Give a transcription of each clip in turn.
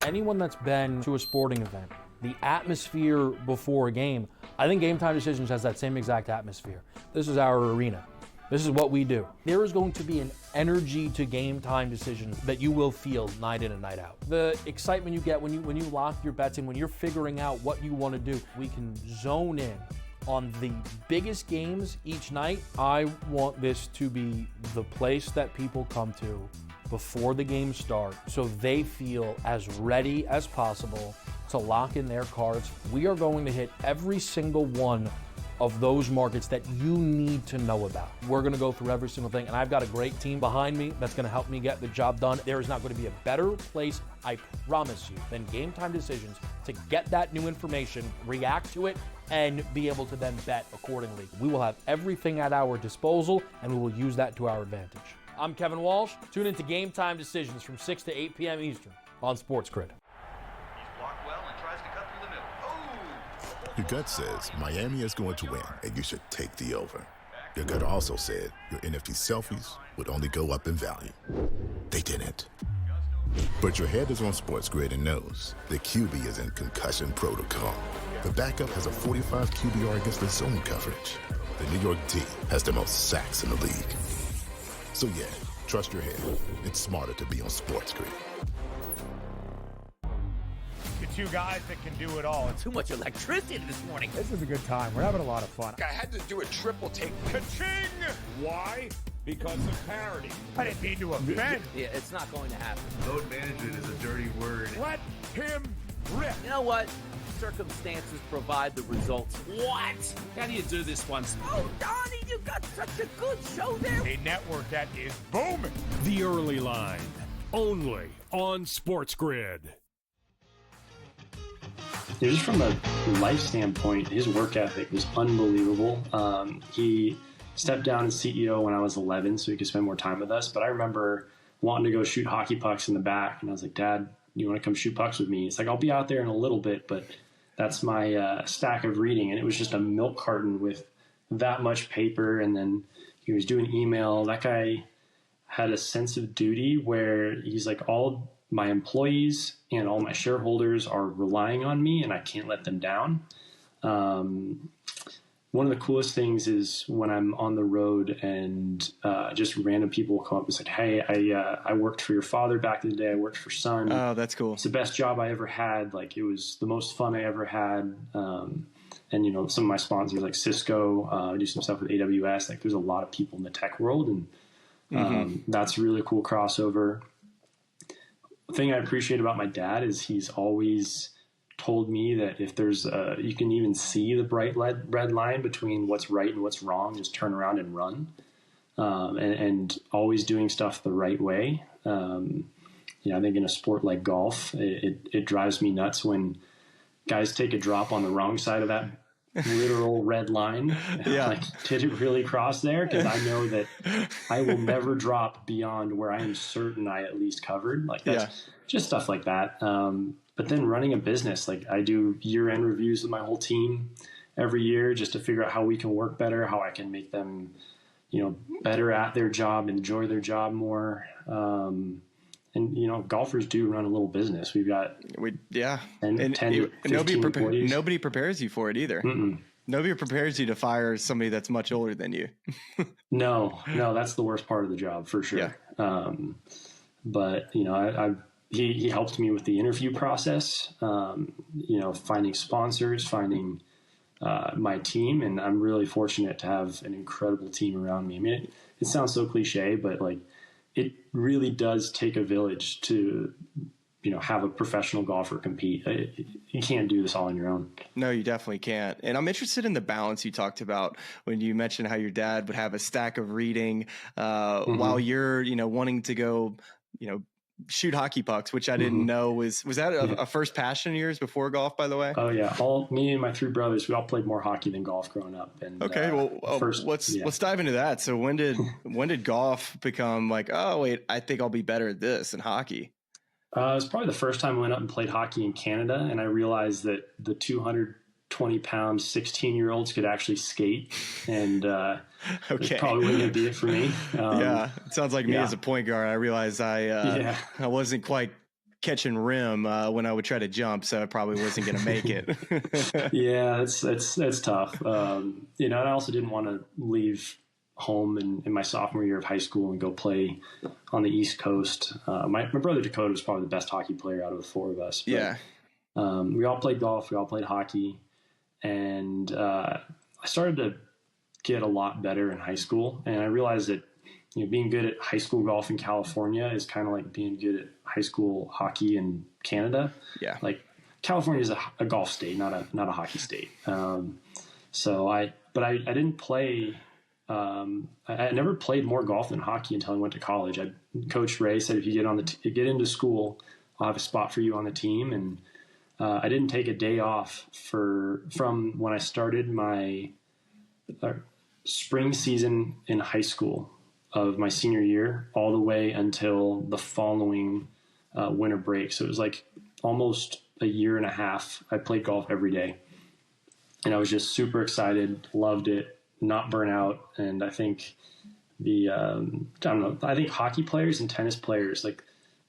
anyone that's been to a sporting event, the atmosphere before a game, I think Game Time Decisions has that same exact atmosphere. This is our arena. This is what we do. There is going to be an energy to Game Time Decisions that you will feel night in and night out. The excitement you get when you lock your bets in, when you're figuring out what you want to do, we can zone in on the biggest games each night. I want this to be the place that people come to before the games start so they feel as ready as possible to lock in their cards. We are going to hit every single one of those markets that you need to know about. We're gonna go through every single thing, and I've got a great team behind me that's gonna help me get the job done. There is not gonna be a better place, I promise you, than Game Time Decisions to get that new information, react to it, and be able to then bet accordingly. We will have everything at our disposal, and we will use that to our advantage. I'm Kevin Walsh. Tune into Game Time Decisions from 6 to 8 p.m. Eastern on SportsGrid. Your gut says Miami is going to win, and you should take the over. Your gut also said your NFT selfies would only go up in value. They didn't. But your head is on SportsGrid and knows the QB is in concussion protocol. The backup has a 45 QBR against the zone coverage. The New York D has the most sacks in the league. So yeah, trust your head. It's smarter to be on SportsGrid. Two guys that can do it all. Too much electricity this morning. This is a good time. We're having a lot of fun. I had to do a triple take. Ka-ching! Why? Because of parity. I didn't mean to offend. Yeah, it's not going to happen. Load management is a dirty word. Let him rip. You know what? Circumstances provide the results. What? How do you do this once? Oh, Donnie, you got such a good show there. A network that is booming. The Early Line, only on SportsGrid. Just from a life standpoint, his work ethic was unbelievable. He stepped down as CEO when I was 11 so he could spend more time with us. But I remember wanting to go shoot hockey pucks in the back. And I was like, Dad, you want to come shoot pucks with me? It's like, I'll be out there in a little bit, but that's my stack of reading. And it was just a milk carton with that much paper. And then he was doing email. That guy had a sense of duty where he's like, all my employees and all my shareholders are relying on me and I can't let them down. One of the coolest things is when I'm on the road and just random people will come up and say, hey, I worked for your father back in the day. I worked for Sun. Oh, that's cool. It's the best job I ever had. Like, it was the most fun I ever had. And, you know, some of my sponsors like Cisco, I do some stuff with AWS. Like, there's a lot of people in the tech world, and that's a really cool crossover. The thing I appreciate about my dad is he's always told me that if there's you can even see the bright red line between what's right and what's wrong, just turn around and run, and always doing stuff the right way. I think in a sport like golf, it drives me nuts when guys take a drop on the wrong side of that literal red line. Yeah. Like, did it really cross there? Because I know that I will never drop beyond where I am certain I at least covered. Like, that's just stuff like that. But then running a business, like, I do year-end reviews with my whole team every year just to figure out how we can work better, how I can make them, better at their job, enjoy their job more. And golfers do run a little business. We've got and 10 to 15 employees. Nobody prepares you for it either. Mm-mm. Nobody prepares you to fire somebody that's much older than you. No, that's the worst part of the job for sure. Yeah. But he helped me with the interview process. Finding sponsors, finding my team, and I'm really fortunate to have an incredible team around me. I mean, it sounds so cliche, but like, it really does take a village to, have a professional golfer compete. You can't do this all on your own. No, you definitely can't. And I'm interested in the balance you talked about when you mentioned how your dad would have a stack of reading while you're, wanting to go, shoot hockey pucks, which I didn't know was that a first passion of yours before golf, by the way? Oh yeah. Me and my three brothers, we all played more hockey than golf growing up. And okay. Let's dive into that. So when did golf become like, oh wait, I think I'll be better at this than hockey? It was probably the first time I went up and played hockey in Canada. And I realized that the 220-pound 16-year-olds could actually skate, and it probably wouldn't be it for me. It sounds like me as a point guard. I realized I wasn't quite catching rim when I would try to jump, so I probably wasn't going to make it. Yeah, it's tough. And I also didn't want to leave home in my sophomore year of high school and go play on the East Coast. My brother Dakota was probably the best hockey player out of the four of us. But, Yeah. We all played golf. We all played hockey. And I started to get a lot better in high school. And I realized that being good at high school golf in California is kind of like being good at high school hockey in Canada. Yeah. Like California is a golf state, not a hockey state. So I didn't play. I never played more golf than hockey until I went to college. Coach Ray said, if you get into school, I'll have a spot for you on the team. And I didn't take a day off from when I started my spring season in high school of my senior year all the way until the following winter break. So it was like almost a year and a half. I played golf every day, and I was just super excited, loved it, not burn out. And I think I think hockey players and tennis players, like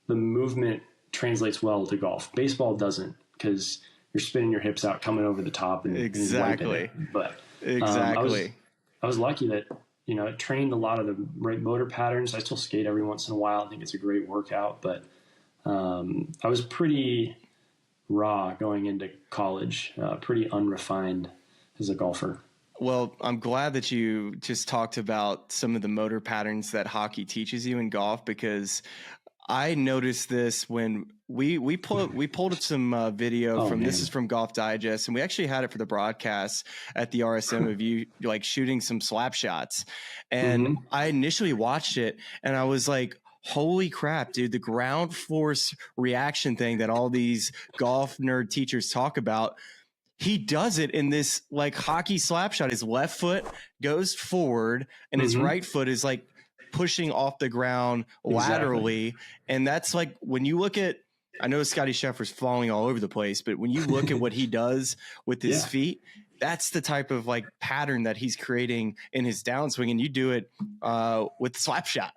the movement translates well to golf. Baseball doesn't, because you're spinning your hips out, coming over the top, and Exactly. But Exactly. I was lucky that it trained a lot of the right motor patterns. I still skate every once in a while. I think it's a great workout, but I was pretty raw going into college, pretty unrefined as a golfer. Well, I'm glad that you just talked about some of the motor patterns that hockey teaches you in golf, because I noticed this when we pulled up some video This is from Golf Digest, and we actually had it for the broadcast at the RSM of you like shooting some slap shots. And I initially watched it and I was like, holy crap, dude, the ground force reaction thing that all these golf nerd teachers talk about, he does it in this like hockey slap shot. His left foot goes forward and his right foot is like pushing off the ground laterally. And that's like, when you look at, I know Scotty Scheffler's falling all over the place, but when you look at what he does with his feet, that's the type of like pattern that he's creating in his downswing, and you do it with slap shot.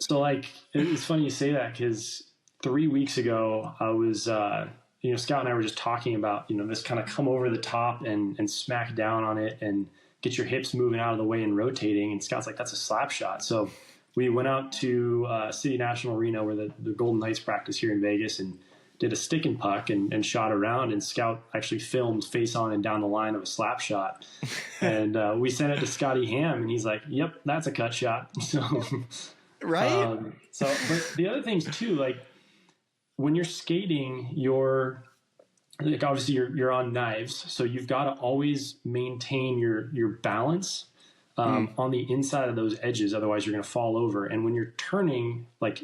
So like, it's funny you say that, because 3 weeks ago I was, Scott and I were just talking about, this kind of come over the top and smack down on it and get your hips moving out of the way and rotating. And Scott's like, that's a slap shot. So we went out to City National Arena where the Golden Knights practice here in Vegas, and did a stick and puck and shot around, and Scout actually filmed face on and down the line of a slap shot. And we sent it to Scotty Ham, and he's like, yep, that's a cut shot. So, right. But the other things too, like when you're skating, obviously you're on knives, so you've got to always maintain your balance on the inside of those edges. Otherwise you're going to fall over. And when you're turning, like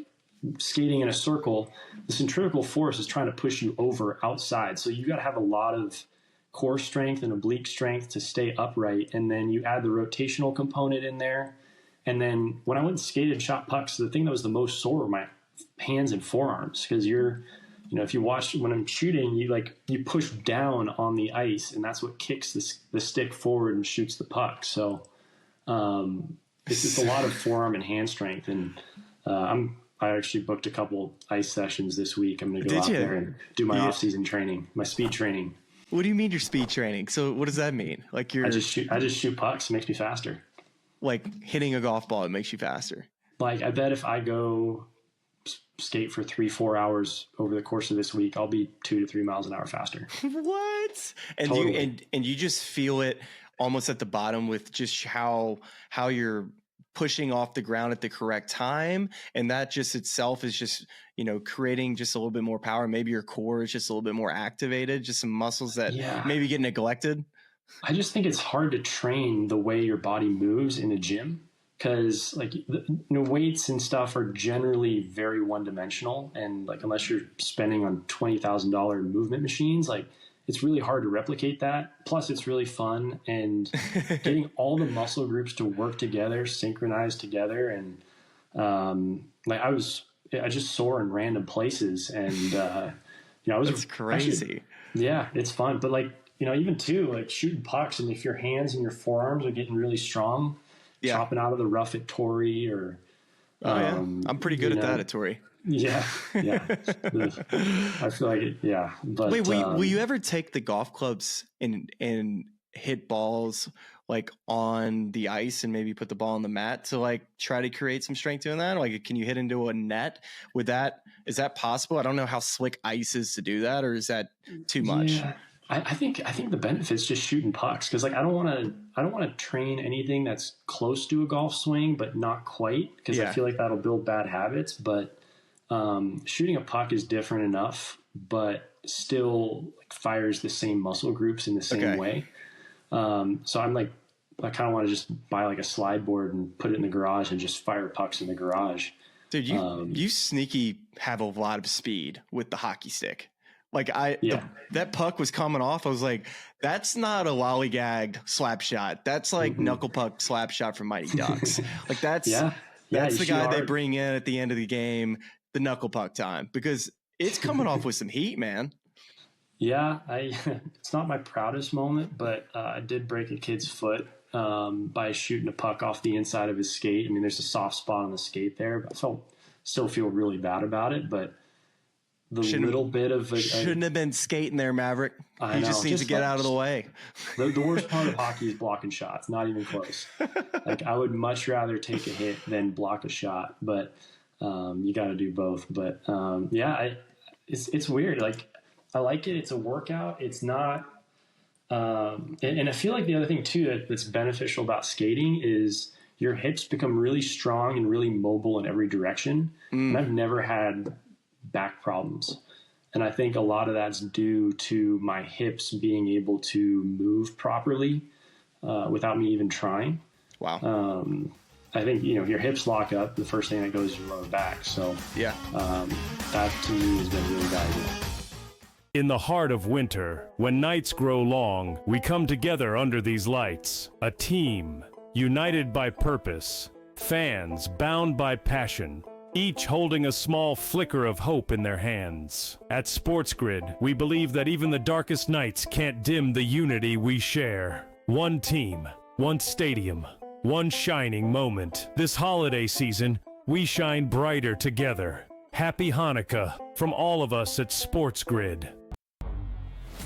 skating in a circle, the centrifugal force is trying to push you over outside. So you got to have a lot of core strength and oblique strength to stay upright. And then you add the rotational component in there. And then when I went and skated and shot pucks, the thing that was the most sore were my hands and forearms, because if you watch when I'm shooting, you push down on the ice, and that's what kicks the stick forward and shoots the puck. So it's a lot of forearm and hand strength. And I actually booked a couple ice sessions this week. I'm going to go out there and do my off-season training, my speed training. What do you mean your speed training? So what does that mean? Like I just shoot pucks. It makes me faster. Like hitting a golf ball, it makes you faster. Like I bet if I go skate for 3-4 hours over the course of this week, I'll be 2 to 3 miles an hour faster. What? And totally. you just feel it almost at the bottom with just how you're pushing off the ground at the correct time, and that just itself is just creating just a little bit more power. Maybe your core is just a little bit more activated, just some muscles that maybe get neglected. I just think it's hard to train the way your body moves in a gym, because weights and stuff are generally very one-dimensional, and like unless you're spending on $20,000 movement machines, like it's really hard to replicate that. Plus it's really fun, and getting all the muscle groups to work together, synchronize together. And I just soar in random places, and That's crazy. Actually, yeah, it's fun. But even too, like shooting pucks, and if your hands and your forearms are getting really strong, chopping out of the rough at Torrey, or I'm pretty good at that at Torrey. Yeah. I feel like it. Yeah. But Wait, will you ever take the golf clubs and hit balls like on the ice and maybe put the ball on the mat to like try to create some strength doing that? Like, can you hit into a net with that? Is that possible? I don't know how slick ice is to do that, or is that too much? Yeah. I think the benefit's just shooting pucks, because like I don't want to train anything that's close to a golf swing but not quite, because I feel like that'll build bad habits. But shooting a puck is different enough, but still like fires the same muscle groups in the same way. So I'm like, I kind of want to just buy like a slide board and put it in the garage and just fire pucks in the garage. Dude, you sneaky have a lot of speed with the hockey stick. Like that puck was coming off. I was like, that's not a lollygagged slap shot. That's like knuckle puck slap shot from Mighty Ducks. Like that's the guy they bring in at the end of the game, the knuckle puck time, because it's coming off with some heat, man. Yeah, it's not my proudest moment, but I did break a kid's foot by shooting a puck off the inside of his skate. I mean, there's a soft spot on the skate there, but I still feel really bad about it. But the little bit of shouldn't have been skating there, Maverick. He just needs to get out of the way. The worst part of hockey is blocking shots. Not even close. Like I would much rather take a hit than block a shot, but you got to do both. But it's weird. Like I like it. It's a workout. It's not. And I feel like the other thing too that's beneficial about skating is your hips become really strong and really mobile in every direction. And I've never had back problems. And I think a lot of that's due to my hips being able to move properly without me even trying. Wow. I think, your hips lock up. The first thing that goes is your lower back. So that to me has been really valuable. In the heart of winter, when nights grow long, we come together under these lights. A team, united by purpose. Fans bound by passion. Each holding a small flicker of hope in their hands. At SportsGrid, we believe that even the darkest nights can't dim the unity we share. One team, one stadium, one shining moment. This holiday season, we shine brighter together. Happy Hanukkah from all of us at SportsGrid.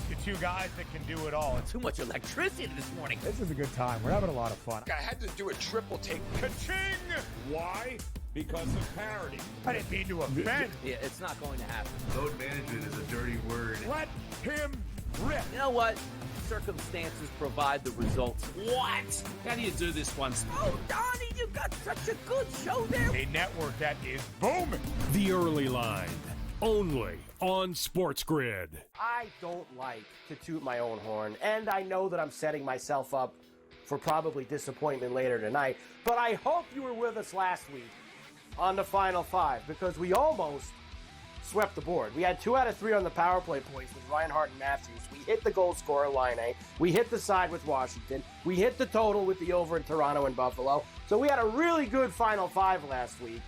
The two guys that can do it all. Too much electricity this morning. This is a good time. We're having a lot of fun. I had to do a triple take. Ka-ching! Why? Because of parity. I didn't mean to offend. Yeah, it's not going to happen. Load management is a dirty word. Let him rip. You know what? Circumstances provide the results. What? How do you do this once? Oh, Donnie, you got such a good show there. A network that is booming. The Early Line, only on SportsGrid. I don't like to toot my own horn, and I know that I'm setting myself up for probably disappointment later tonight, but I hope you were with us last week on the Final Five, because we almost swept the board. We had 2 out of 3 on the power play points with Reinhart and Matthews. We hit the goal scorer line A. We hit the side with Washington. We hit the total with the over in Toronto and Buffalo. So we had a really good Final Five last week,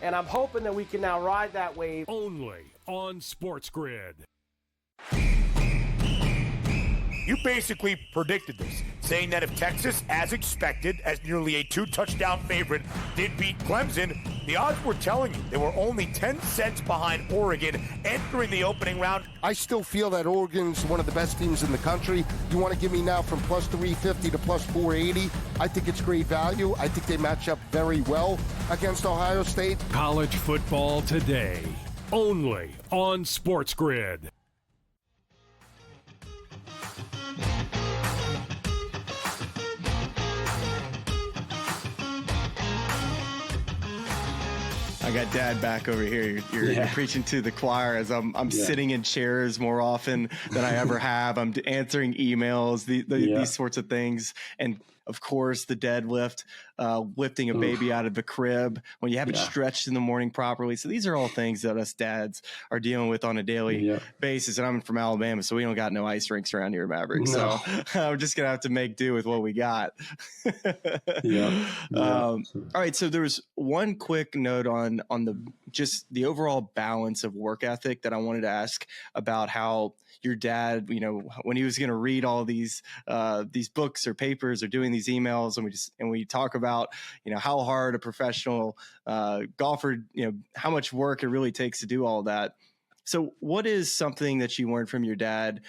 and I'm hoping that we can now ride that wave. Only on SportsGrid. You basically predicted this, saying that if Texas, as expected, as nearly a 2-touchdown favorite, did beat Clemson, the odds were telling you they were only 10 cents behind Oregon entering the opening round. I still feel that Oregon's one of the best teams in the country. You want to give me now from plus 350 to plus 480? I think it's great value. I think they match up very well against Ohio State. College football today, only on SportsGrid. I got Dad back over here. You're preaching to the choir as I'm sitting in chairs more often than I ever have. I'm answering emails, these sorts of things. And of course, the deadlift, lifting a baby out of the crib when you haven't stretched in the morning properly. So these are all things that us dads are dealing with on a daily basis. And I'm from Alabama, so we don't got no ice rinks around here, Maverick. No. So I'm just going to have to make do with what we got. All right. So there was one quick note on the overall balance of work ethic that I wanted to ask about. How your dad, when he was going to read all these books or papers or doing these emails and we talk about, how hard a professional golfer, how much work it really takes to do all that. So what is something that you learned from your dad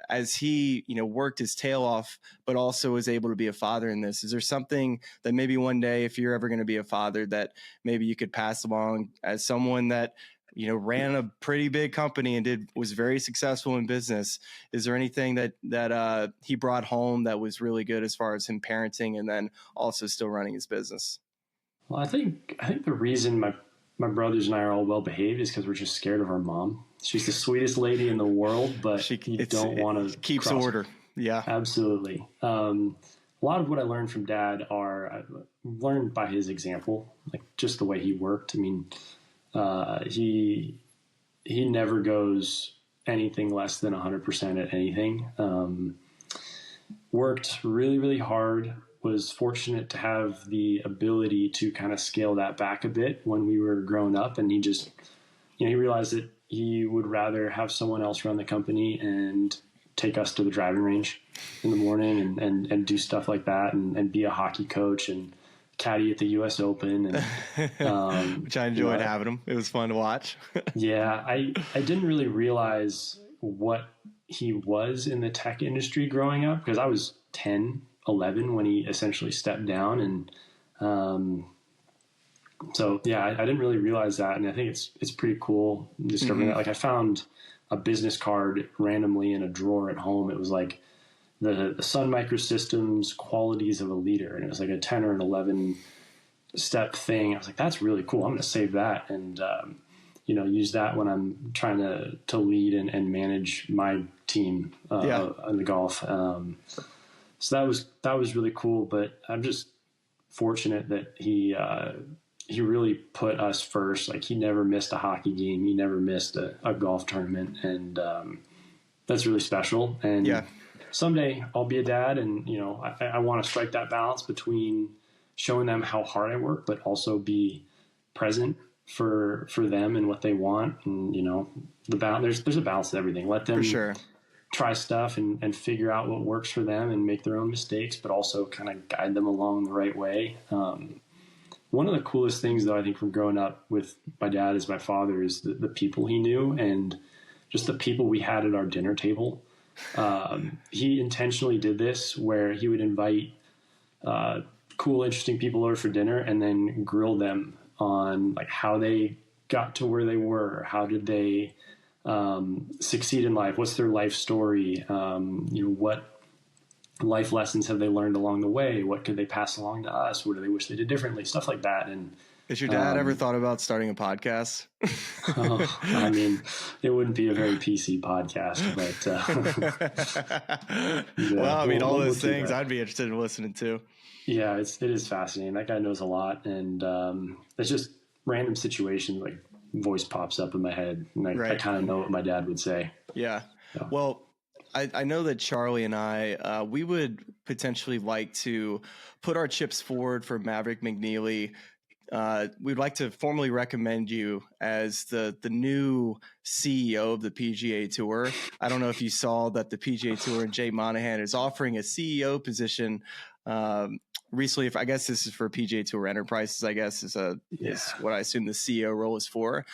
as he, worked his tail off, but also was able to be a father in this? Is there something that maybe one day, if you're ever going to be a father, that maybe you could pass along as someone that, ran a pretty big company and was very successful in business? Is there anything that he brought home that was really good as far as him parenting and then also still running his business? Well, I think the reason my brothers and I are all well behaved is because we're just scared of our mom. She's the sweetest lady in the world, but you don't want to keeps order. Yeah, absolutely. A lot of what I learned from Dad I learned by his example, like just the way he worked. I mean, he never goes anything less than 100% at anything. Worked really, really hard. Was fortunate to have the ability to kind of scale that back a bit when we were growing up. And he just, he realized that he would rather have someone else run the company and take us to the driving range in the morning and do stuff like that and be a hockey coach and caddy at the U.S. Open. And, which I enjoyed having him. It was fun to watch. Yeah. I didn't really realize what he was in the tech industry growing up because I was 10, 11 when he essentially stepped down. And so, yeah, I didn't really realize that. And I think it's pretty cool discovering that. Like I found a business card randomly in a drawer at home. It was like the Sun Microsystems qualities of a leader. And it was like a 10 or an 11 step thing. I was like, that's really cool. I'm going to save that and, use that when I'm trying to lead and manage my team in the golf. So that was really cool, but I'm just fortunate that he really put us first. Like he never missed a hockey game. He never missed a golf tournament. And, that's really special. And someday I'll be a dad and, I want to strike that balance between showing them how hard I work, but also be present for them and what they want. And, there's a balance to everything. Let them try stuff and figure out what works for them and make their own mistakes, but also kind of guide them along the right way. One of the coolest things, though, I think from growing up with my dad as my father is the people he knew and just the people we had at our dinner table. He intentionally did this where he would invite cool, interesting people over for dinner and then grill them on like how they got to where they were. How did they succeed in life? What's their life story? What life lessons have they learned along the way? What could they pass along to us? What do they wish they did differently? Stuff like that. And has your dad ever thought about starting a podcast? I mean, it wouldn't be a very PC podcast, but well, I mean, all those things I'd be interested in listening to. Yeah, it is fascinating. That guy knows a lot, and it's just random situations like voice pops up in my head, and I kind of know what my dad would say. Yeah. So. Well, I know that Charlie and I, we would potentially like to put our chips forward for Maverick McNeely. We'd like to formally recommend you as the new CEO of the PGA Tour. I don't know if you saw that the PGA Tour and Jay Monahan is offering a CEO position recently. I guess this is for PGA Tour Enterprises, I guess is what I assume the CEO role is for.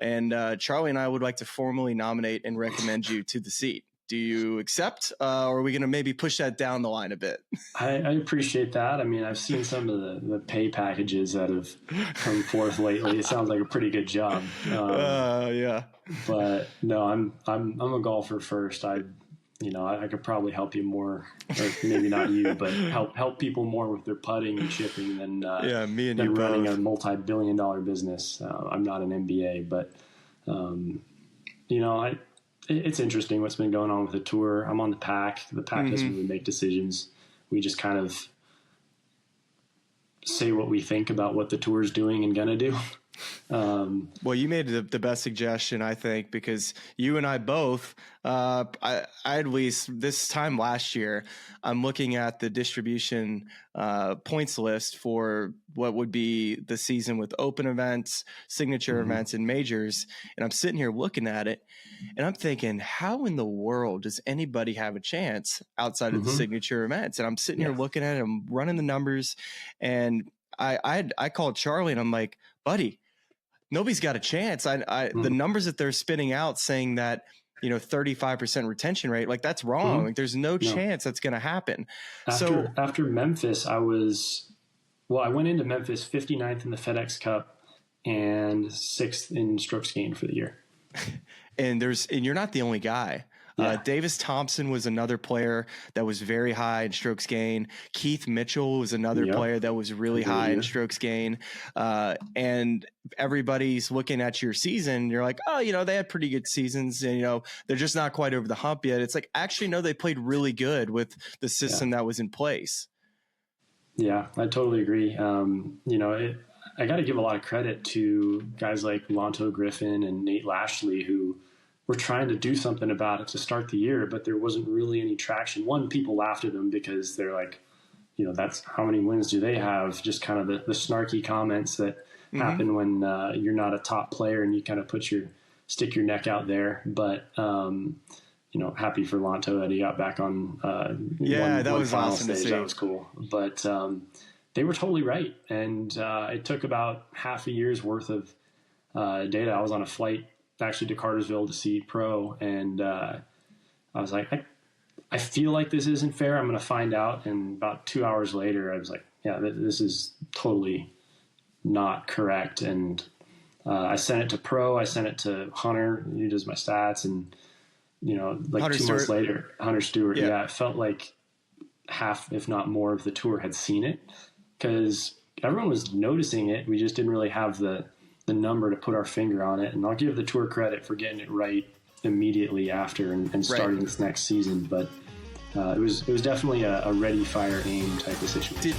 And Charlie and I would like to formally nominate and recommend you to the seat. Do you accept, or are we going to maybe push that down the line a bit? I appreciate that. I mean, I've seen some of the pay packages that have come forth lately. It sounds like a pretty good job. Yeah. But no, I'm a golfer first. I could probably help you more, or maybe not you, but help people more with their putting and chipping than me and than you running both. a multi-billion-dollar business. I'm not an MBA, but it's interesting what's been going on with the tour. I'm on the PAC. The PAC doesn't really make decisions. We just kind of say what we think about what the tour is doing and gonna do. Well, you made the best suggestion, I think, because you and I both, I at least this time last year, I'm looking at the distribution points list for what would be the season with open events, signature events, and majors. And I'm sitting here looking at it, and I'm thinking, how in the world does anybody have a chance outside of the signature events? And I'm sitting here looking at it, I'm running the numbers, and I called Charlie, and I'm like, buddy, nobody's got a chance. The numbers that they're spitting out saying that, 35% retention rate, like that's wrong. Like there's no chance that's going to happen. After Memphis, I went into Memphis 59th in the FedEx Cup and 6th in strokes gained for the year. And you're not the only guy. Davis Thompson was another player that was very high in strokes gain. Keith Mitchell was another player that was really high in strokes gain. And everybody's looking at your season. You're like, oh, they had pretty good seasons, and they're just not quite over the hump yet. It's like, actually, no, they played really good with the system that was in place. Yeah, I totally agree. I got to give a lot of credit to guys like Lonto Griffin and Nate Lashley, who were trying to do something about it to start the year, but there wasn't really any traction. One, people laughed at them because they're like, that's how many wins do they have? Just kind of the snarky comments that happen when you're not a top player and you kind of stick your neck out there. But, happy for Lonto that he got back on that was awesome stage. To see. That was cool. But they were totally right. And it took about half a year's worth of data. I was on a flight actually to Cartersville to see pro, and I was like, I feel like this isn't fair. I'm going to find out. And about 2 hours later, I was like, yeah, this is totally not correct. And I sent it to pro. I sent it to Hunter, who does my stats, and like Hunter 2 Stewart. months later, Hunter Stewart. Yeah, it felt like half, if not more, of the tour had seen it because everyone was noticing it. We just didn't really have the number to put our finger on it. And I'll give the tour credit for getting it right immediately after and starting this next season. But it was definitely a ready, fire, aim type of situation.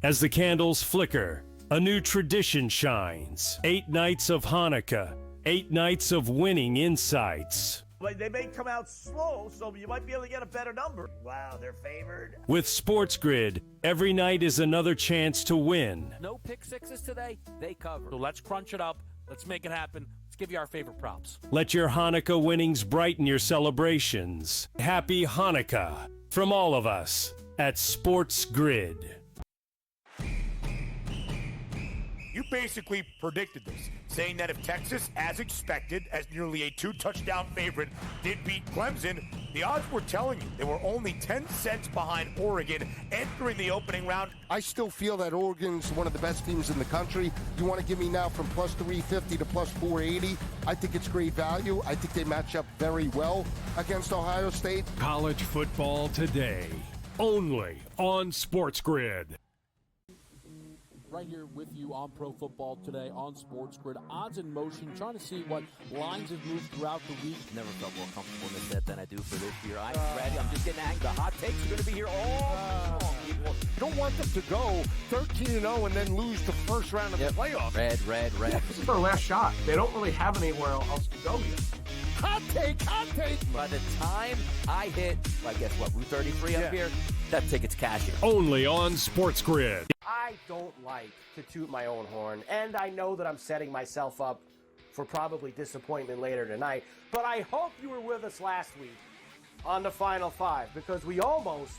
As the candles flicker, a new tradition shines. 8 nights of Hanukkah, 8 nights of winning insights. But they may come out slow, so you might be able to get a better number. Wow, they're favored. With SportsGrid, every night is another chance to win. No pick sixes today, they cover. So let's crunch it up. Let's make it happen. Let's give you our favorite props. Let your Hanukkah winnings brighten your celebrations. Happy Hanukkah from all of us at SportsGrid. You basically predicted this, saying that if Texas, as expected, as nearly a 2-touchdown favorite, did beat Clemson, the odds were telling you they were only 10 cents behind Oregon entering the opening round. I still feel that Oregon's one of the best teams in the country. You want to give me now from plus 350 to plus 480? I think it's great value. I think they match up very well against Ohio State. College football today, only on SportsGrid. Right here with you on Pro Football Today on SportsGrid. Odds in motion, trying to see what lines have moved throughout the week. Never felt more comfortable in this set than I do for this year. I'm ready. I'm just getting angry. The hot takes are going to be here all long, people. You don't want them to go 13-0 and then lose the first round of the playoffs. Red. Yeah, this is their last shot. They don't really have anywhere else to go yet. Hot take. By the time I hit, I guess what, Route 33 up here, that ticket's cashing. Only on SportsGrid. I don't like to toot my own horn, and I know that I'm setting myself up for probably disappointment later tonight, but I hope you were with us last week on the Final Five because we almost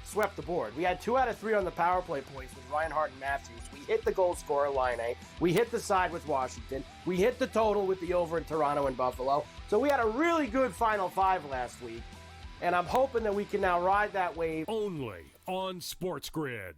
swept the board. We had 2 out of 3 on the power play points with Reinhardt and Matthews. We hit the goal scorer line A. We hit the side with Washington. We hit the total with the over in Toronto and Buffalo. So we had a really good Final Five last week, and I'm hoping that we can now ride that wave. Only on SportsGrid.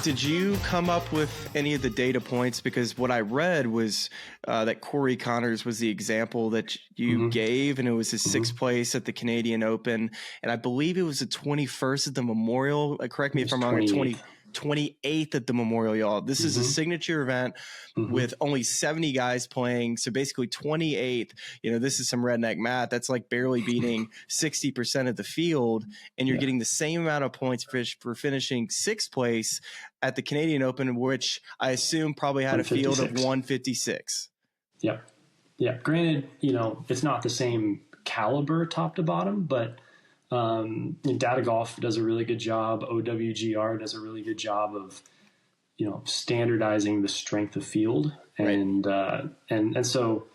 Did you come up with any of the data points? Because what I read was that Corey Connors was the example that you gave, and it was his sixth place at the Canadian Open. And I believe it was the 21st at the Memorial. Correct me if I'm wrong, 28th at the Memorial, y'all. This is a signature event with only 70 guys playing. So basically 28th, this is some redneck math. That's like barely beating 60% of the field. And you're getting the same amount of points for finishing sixth place at the Canadian Open, which I assume probably had a field of 156. Yep. Yeah. Granted, it's not the same caliber top to bottom, but Data Golf does a really good job. OWGR does a really good job of, standardizing the strength of field. And, and so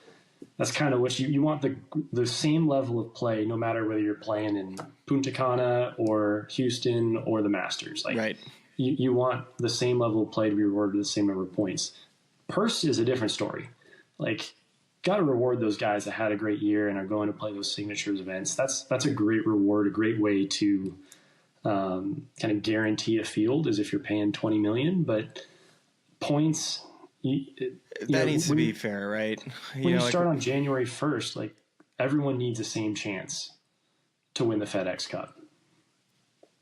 that's kind of what you want the same level of play, no matter whether you're playing in Punta Cana or Houston or the Masters. You want the same level of play to be rewarded with the same number of points. Purse is a different story. Got to reward those guys that had a great year and are going to play those signatures events. That's a great reward, a great way to kind of guarantee a field, is if you're paying $20 million. But points, that needs to be fair, right? When you start on January 1st, everyone needs the same chance to win the FedEx Cup.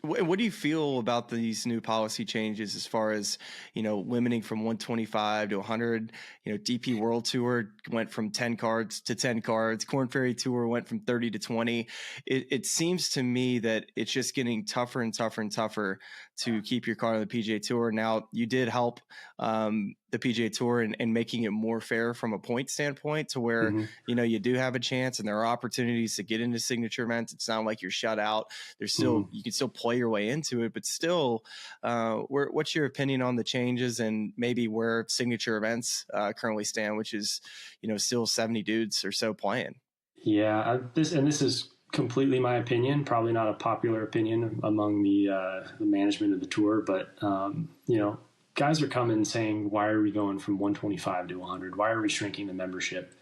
What do you feel about these new policy changes as far as, limiting from 125 to 100? DP World Tour went from 10 cards to 10 cards. Korn Ferry Tour went from 30 to 20. It seems to me that it's just getting tougher and tougher and tougher to keep your card on the PGA Tour. Now, you did help the PGA Tour and making it more fair from a point standpoint, to where, you do have a chance and there are opportunities to get into signature events. It's not like you're shut out. There's still, you can still play your way into it, but still, what's your opinion on the changes and maybe where signature events currently stand, which is, still 70 dudes or so playing? Yeah. This is completely my opinion, probably not a popular opinion among the management of the tour, but, guys are coming saying, why are we going from 125 to 100? Why are we shrinking the membership?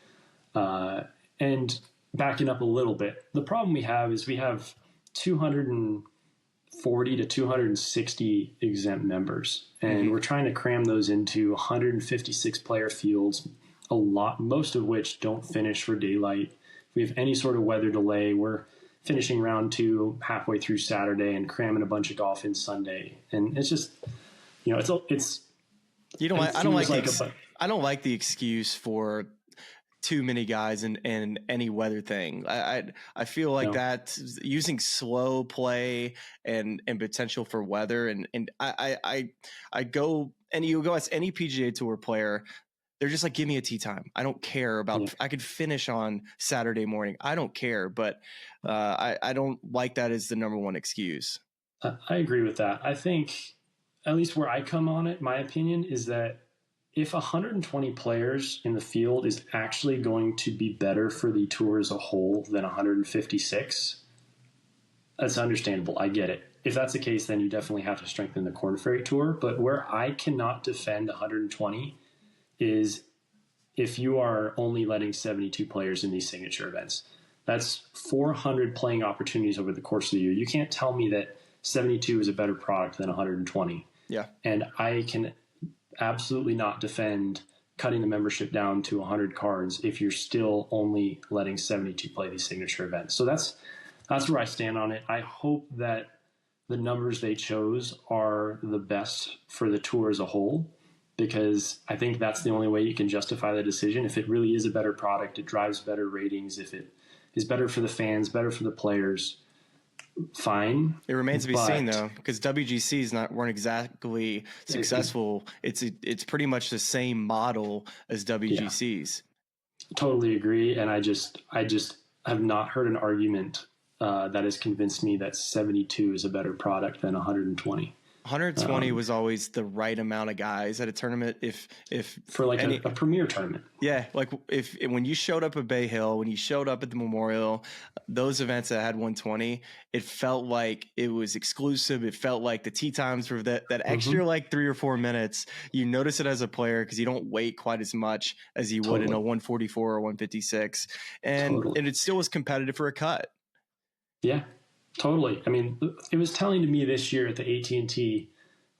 And backing up a little bit, the problem we have is we have 240 to 260 exempt members, and we're trying to cram those into 156 player fields, most of which don't finish for daylight. If we have any sort of weather delay, we're finishing round 2 halfway through Saturday and cramming a bunch of golf in Sunday. And it's just, I don't like the excuse for too many guys and any weather thing. I feel like that using slow play and potential for weather, and I go, and you go ask any PGA Tour player, they're just like, give me a tee time. I don't care about, I could finish on Saturday morning. I don't care, but I don't like that as the number one excuse. I agree with that. I think, at least where I come on it, my opinion is that if 120 players in the field is actually going to be better for the tour as a whole than 156, that's understandable. I get it. If that's the case, then you definitely have to strengthen the Korn Ferry Tour. But where I cannot defend 120 is if you are only letting 72 players in these signature events. That's 400 playing opportunities over the course of the year. You can't tell me that 72 is a better product than 120. Yeah. And I can absolutely not defend cutting the membership down to 100 cards if you're still only letting 72 play these signature events. So that's where I stand on it. I hope that the numbers they chose are the best for the tour as a whole, because I think that's the only way you can justify the decision. If it really is a better product, it drives better ratings. If it is better for the fans, better for the players, fine. It remains to be seen, though, because WGCs weren't exactly successful. It's pretty much the same model as WGCs. Yeah. Totally agree, and I just have not heard an argument that has convinced me that 72 is a better product than 120. 120 was always the right amount of guys at a tournament. If for like a premier tournament. Yeah. Like when you showed up at Bay Hill, when you showed up at the Memorial, those events that had 120, it felt like it was exclusive. It felt like the tee times were that extra like 3 or 4 minutes. You notice it as a player because you don't wait quite as much as you would in a 144 or 156. And it still was competitive for a cut. Yeah. Totally. I mean, it was telling to me this year at the AT&T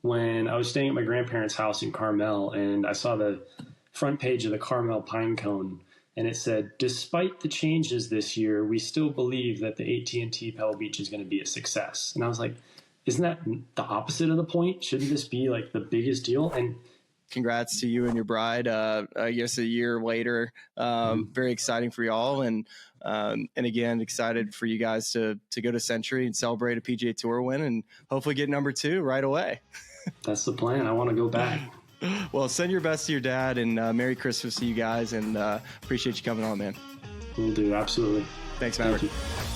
when I was staying at my grandparents' house in Carmel, and I saw the front page of the Carmel Pine Cone, and it said, "Despite the changes this year, we still believe that the AT&T Pebble Beach is going to be a success." And I was like, isn't that the opposite of the point? Shouldn't this be like the biggest deal? And congrats to you and your bride. I guess a year later, very exciting for y'all. And again, excited for you guys to go to Century and celebrate a PGA Tour win and hopefully get number 2 right away. That's the plan. I want to go back. Well, send your best to your dad, and Merry Christmas to you guys, and appreciate you coming on, man. Will do. Absolutely. Thanks, Maverick. Thank you.